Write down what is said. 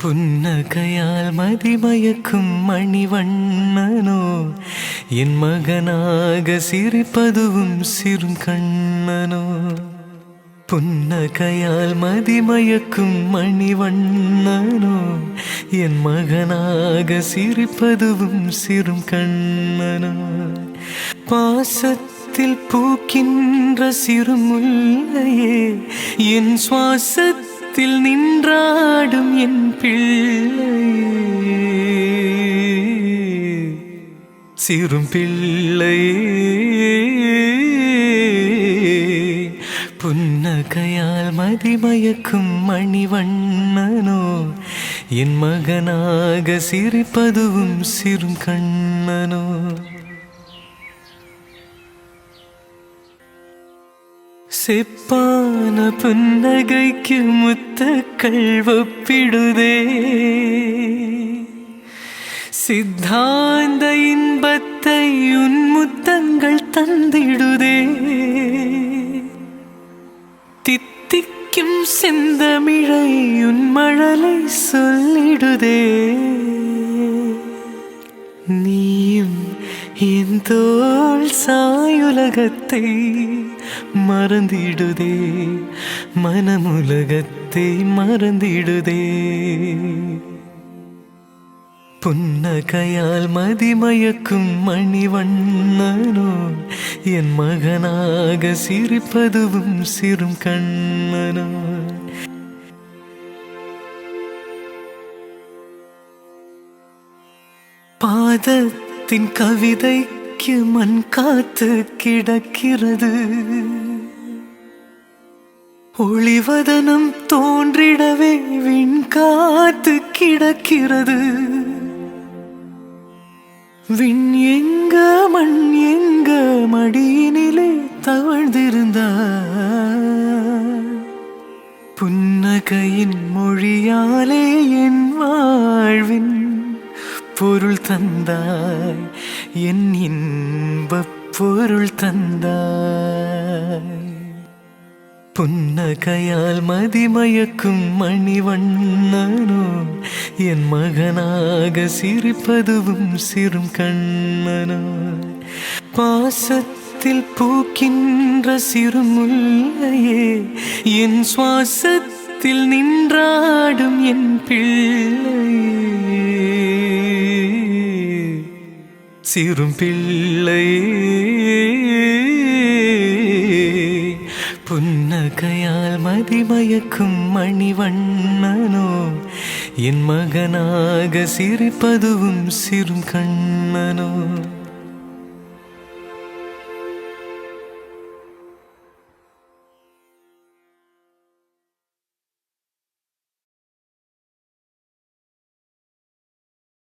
புன்னகையால் மதிமயக்கும் மணிவண்ணனோ என் மகனாக சிரிப்பதுவும் சிறும் கண்ணனோ. புன்னகையால் மதிமயக்கும் மணிவண்ணனோ என் மகனாக சிரிப்பதுவும் சிறும் கண்ணனோ. பாசத்தில் பூக்கின்ற சிறுமுல்லையே என் சுவாசத்தில் நின்றாடும் என் பிள்ளையே, சிறும் பிள்ளையே. புன்னகையால் மதிமயக்கும் மணிவண்ணனோ என் மகனாக சிரிப்பதுவும் சிறும் கண்ணனோ. செப்பான புன்னகைக்கு முத்தக்கள் ஒப்பிடுதே, சித்தாந்த இன்பத்தை உன் முத்தங்கள் தந்திடுதே. தித்திக்கும் செந்தமிழை உன் மழலை சொல்லிடுதே. நீயும் என் தோள் சாயுலகத்தை மறந்திடுதே, மனமுலகத்தை மறந்திடுதே. புன்னகையால் மதிமயக்கும் மணிவண்ணனோ என் மகனாக சிரிப்பதுவும் சிறும் கண்ணனோ. பாதத்தின் கவிதைக்கு மண் காத்து கிடக்கிறது, ஒளிவதனம் தோன்றிடவே விண் காத்து கிடக்கிறது. விண் எங்க மண் எங்க மடியினிலே தவழ்ந்திருந்தார், புன்னகையின் மொழியாலே என் வாழ்வின் பொருள் தந்தாய், என் இன்பப் பொருள் தந்தாய். புன்னகையால் மதிமயக்கும் மணிவண்ணனோ என் மகனாக சிரிப்பதுவும் சிறும் கண்ணனோ. பாசத்தில் பூக்கின்ற சிறுமுல்லையே என் சுவாசத்தில் நின்றாடும் என் பிள்ளையே, சிறும் பிள்ளையே. புன்னகையால் மதிமயக்கும் மணிவண்ணனோ என் மகனாக சிரிப்பதுவும் சிறும் கண்ணனோ.